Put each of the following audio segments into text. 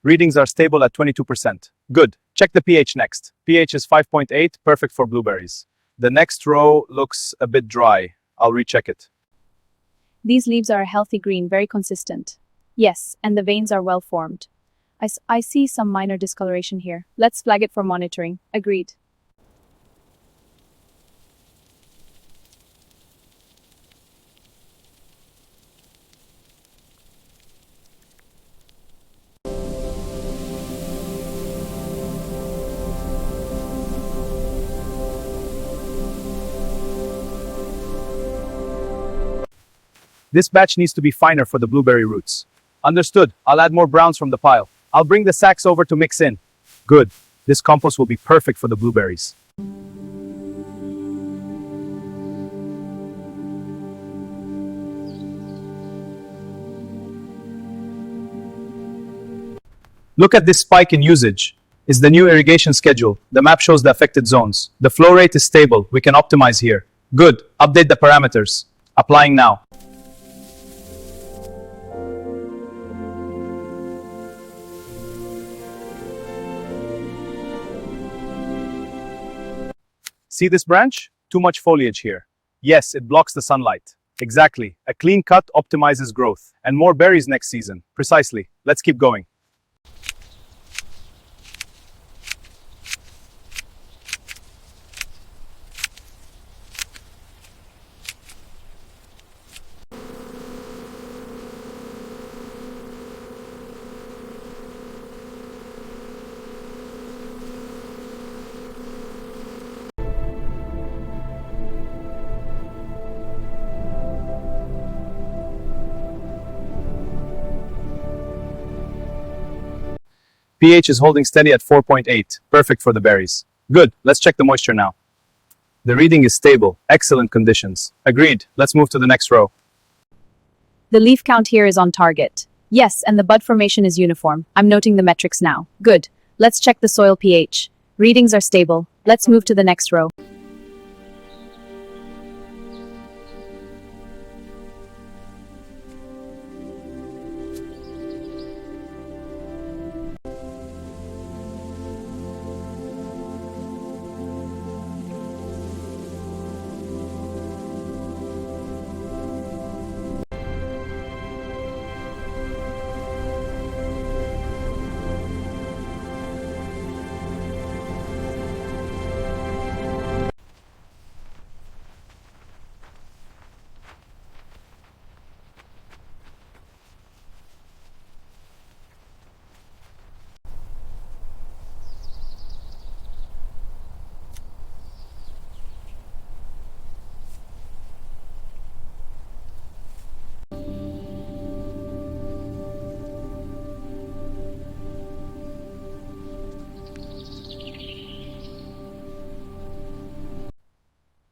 Readings are stable at 22%. Good. Check the pH next. pH is 5.8, perfect for blueberries. The next row looks a bit dry. I'll recheck it. These leaves are a healthy green, very consistent. Yes, and the veins are well formed. I see some minor discoloration here. Let's flag it for monitoring. Agreed. This batch needs to be finer for the blueberry roots. Understood. I'll add more browns from the pile. I'll bring the sacks over to mix in. Good. This compost will be perfect for the blueberries. Look at this spike in usage. It's the new irrigation schedule. The map shows the affected zones. The flow rate is stable. We can optimize here. Good. Update the parameters. Applying now. See this branch? Too much foliage here. Yes, it blocks the sunlight. Exactly. A clean cut optimizes growth. And more berries next season. Precisely. Let's keep going. pH is holding steady at 4.8. Perfect for the berries. Good. Let's check the moisture now. The reading is stable. Excellent conditions. Agreed. Let's move to the next row. The leaf count here is on target. Yes, and the bud formation is uniform. I'm noting the metrics now. Good. Let's check the soil pH. Readings are stable. Let's move to the next row.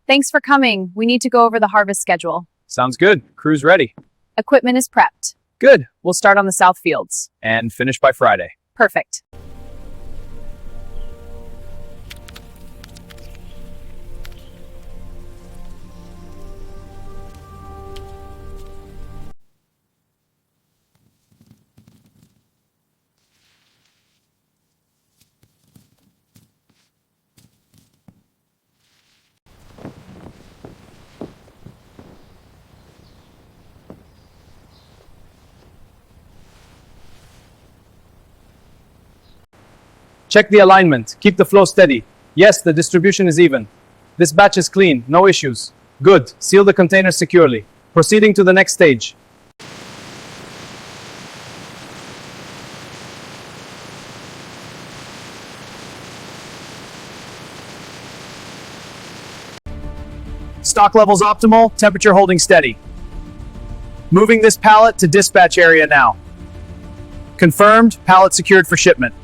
Thanks for coming. We need to go over the harvest schedule. Sounds good. Crew's ready. Equipment is prepped. Good. We'll start on the south fields. And finish by Friday. Perfect. Check the alignment. Keep the flow steady. Yes, the distribution is even. This batch is clean. No issues. Good. Seal the container securely. Proceeding to the next stage. Stock levels optimal. Temperature holding steady. Moving this pallet to dispatch area now. Confirmed. Pallet secured for shipment.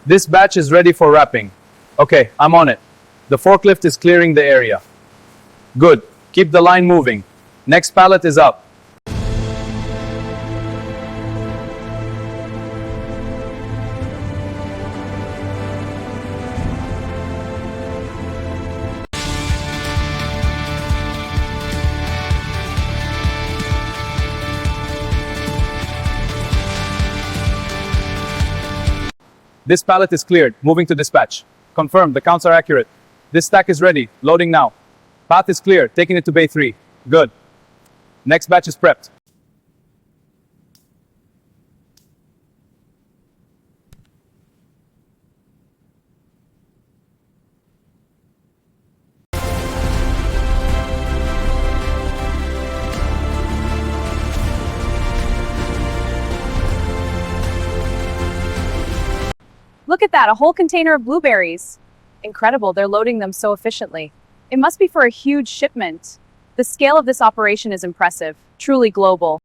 This batch is ready for wrapping. Okay, I'm on it. The forklift is clearing the area. Good. Keep the line moving. Next pallet is up. This pallet is cleared. Moving to dispatch. Confirmed. The counts are accurate. This stack is ready. Loading now. Path is clear. Taking it to bay 3. Good. Next batch is prepped. Look at that, a whole container of blueberries. Incredible, they're loading them so efficiently. It must be for a huge shipment. The scale of this operation is impressive, truly global.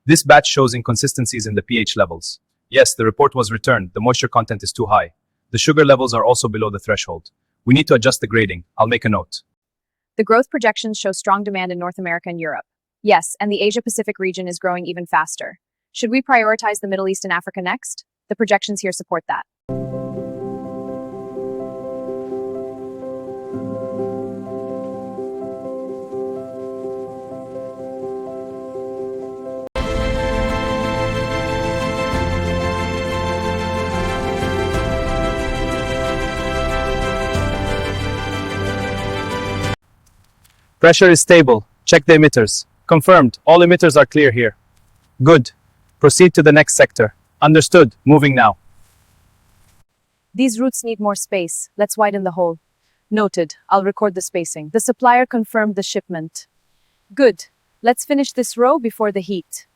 This batch shows inconsistencies in the pH levels. Yes, the report was returned. The moisture content is too high. The sugar levels are also below the threshold. We need to adjust the grading. I'll make a note. The growth projections show strong demand in North America and Europe. Yes, and the Asia-Pacific region is growing even faster. Should we prioritize the Middle East and Africa next? The projections here support that. Pressure is stable. Check the emitters. Confirmed. All emitters are clear here. Good. Proceed to the next sector. Understood. Moving now. These routes need more space. Let's widen the hole. Noted. I'll record the spacing. The supplier confirmed the shipment. Good. Let's finish this row before the heat.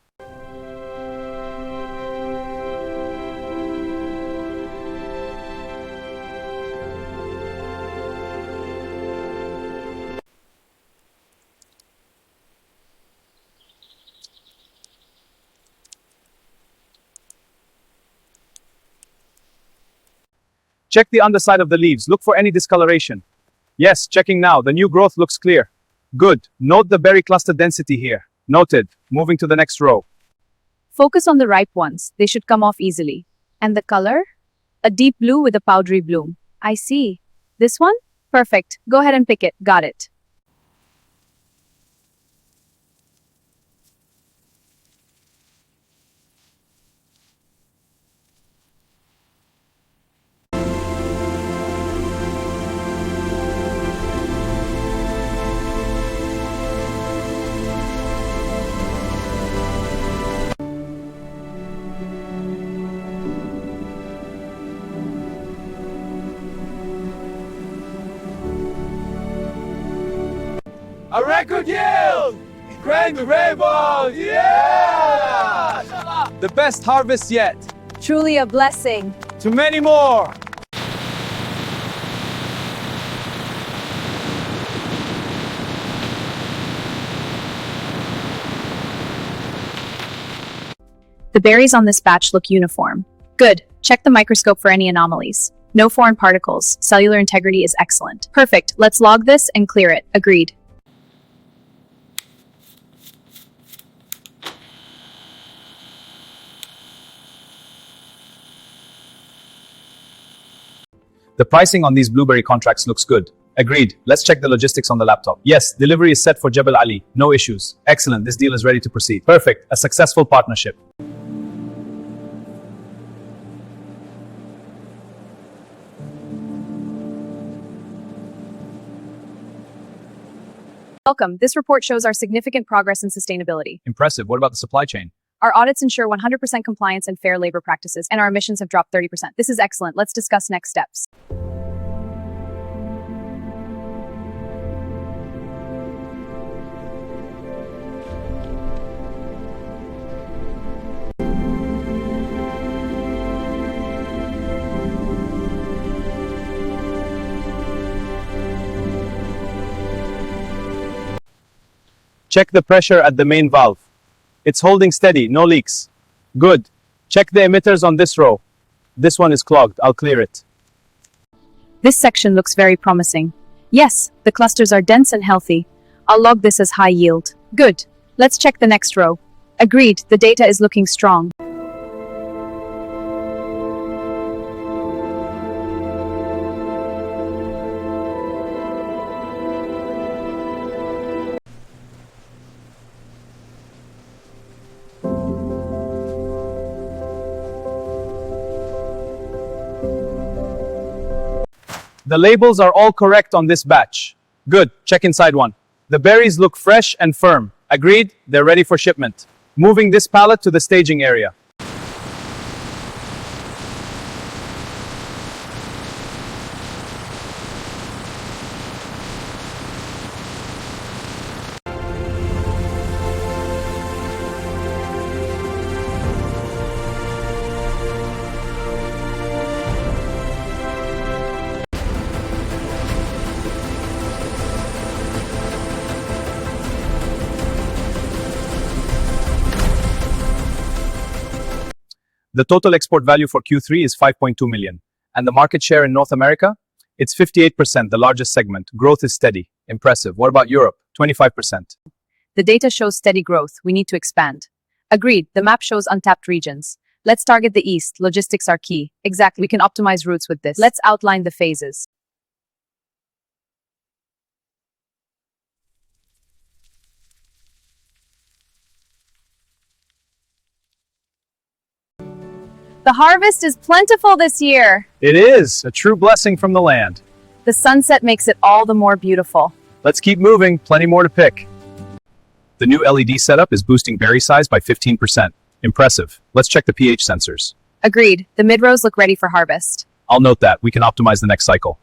Check the underside of the leaves. Look for any discoloration. Yes, checking now. The new growth looks clear. Good. Note the berry cluster density here. Noted. Moving to the next row. Focus on the ripe ones. They should come off easily. And the color? A deep blue with a powdery bloom. I see. This one? Perfect. Go ahead and pick it. Got it. A record yield! Crank the rainbow! Yeah! The best harvest yet. Truly a blessing. To many more. The berries on this batch look uniform. Good. Check the microscope for any anomalies. No foreign particles. Cellular integrity is excellent. Perfect. Let's log this and clear it. Agreed. The pricing on these blueberry contracts looks good. Agreed. Let's check the logistics on the laptop. Yes, delivery is set for Jebel Ali. No issues. Excellent. This deal is ready to proceed. Perfect. A successful partnership. Welcome. This report shows our significant progress in sustainability. Impressive. What about the supply chain? Our audits ensure 100% compliance and fair labor practices, and our emissions have dropped 30%. This is excellent. Let's discuss next steps. Check the pressure at the main valve. It's holding steady, no leaks. Good. Check the emitters on this row. This one is clogged. I'll clear it. This section looks very promising. Yes, the clusters are dense and healthy. I'll log this as high yield. Good. Let's check the next row. Agreed, the data is looking strong. The labels are all correct on this batch. Good. Check inside one. The berries look fresh and firm. Agreed, they're ready for shipment. Moving this pallet to the staging area. The total export value for Q3 is 5.2 million. And the market share in North America? It's 58%, the largest segment. Growth is steady. Impressive. What about Europe? 25%. The data shows steady growth. We need to expand. Agreed, the map shows untapped regions. Let's target the east. Logistics are key. Exactly, we can optimize routes with this. Let's outline the phases. The harvest is plentiful this year. It is a true blessing from the land. The sunset makes it all the more beautiful. Let's keep moving. Plenty more to pick. The new LED setup is boosting berry size by 15%. Impressive. Let's check the pH sensors. Agreed, the mid-rows look ready for harvest. I'll note that. We can optimize the next cycle.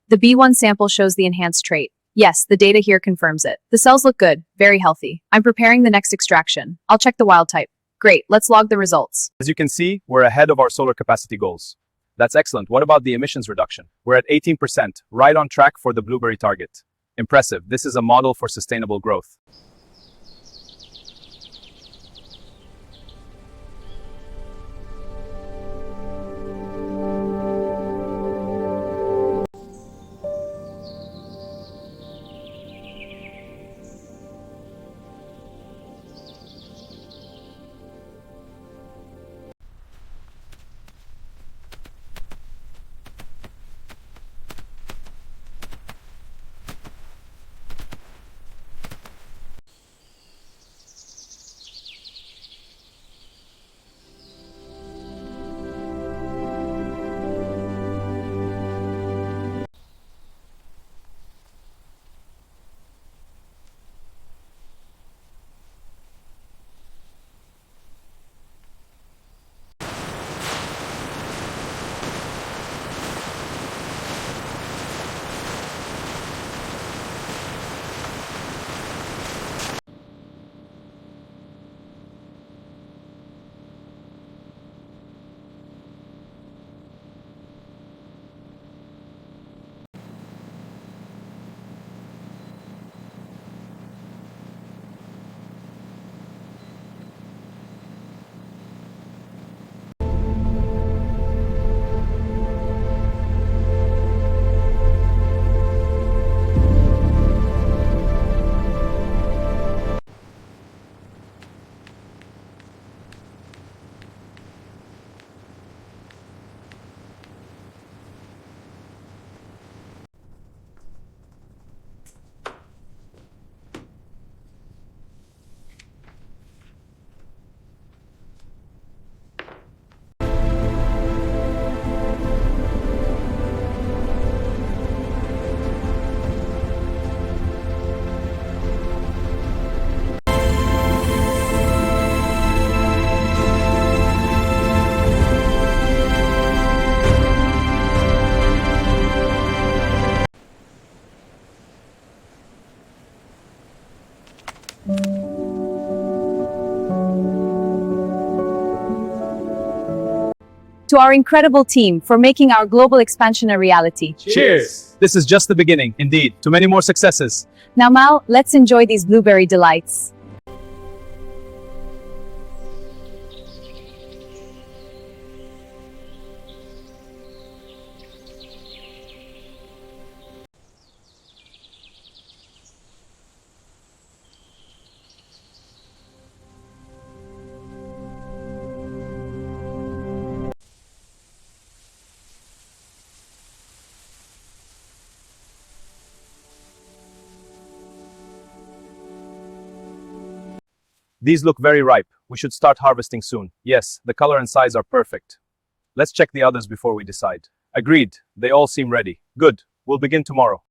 The B1 sample shows the enhanced trait. Yes, the data here confirms it. The cells look good, very healthy. I'm preparing the next extraction. I'll check the wild type. Great, let's log the results. As you can see, we're ahead of our solar capacity goals. That's excellent. What about the emissions reduction? We're at 18%, right on track for the blueberry target. Impressive. This is a model for sustainable growth. To our incredible team for making our global expansion a reality. Cheers! This is just the beginning, indeed, to many more successes. Now, Mal, let's enjoy these blueberry delights. These look very ripe. We should start harvesting soon. Yes, the color and size are perfect. Let's check the others before we decide. Agreed. They all seem ready. Good. We'll begin tomorrow.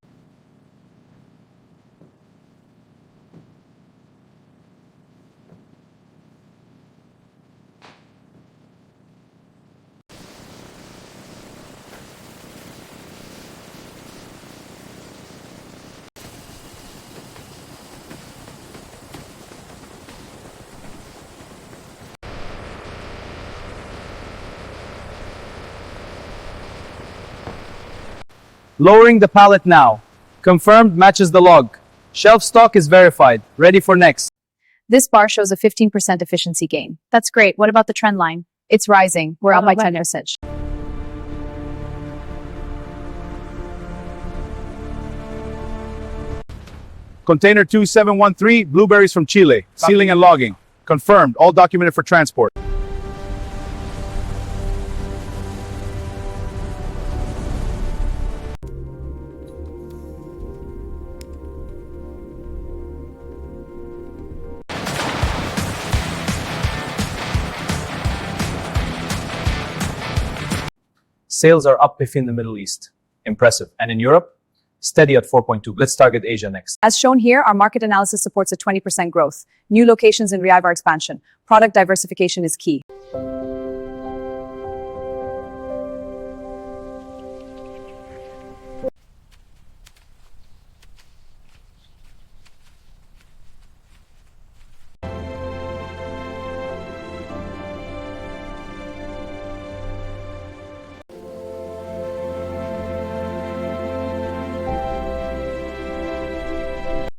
Lowering the pallet now. Confirmed matches the log. Shelf stock is verified. Ready for next. This bar shows a 15% efficiency gain. That's great. What about the trend line? It's rising. We're up by 10%. Container 2713, blueberries from Chile. Sealing and logging. Confirmed. All documented for transport. Sales are up in the Middle East. Impressive. And in Europe? Steady at 4.2. Let's target Asia next. As shown here, our market analysis supports a 20% growth. New locations in Riyadh expansion. Product diversification is key.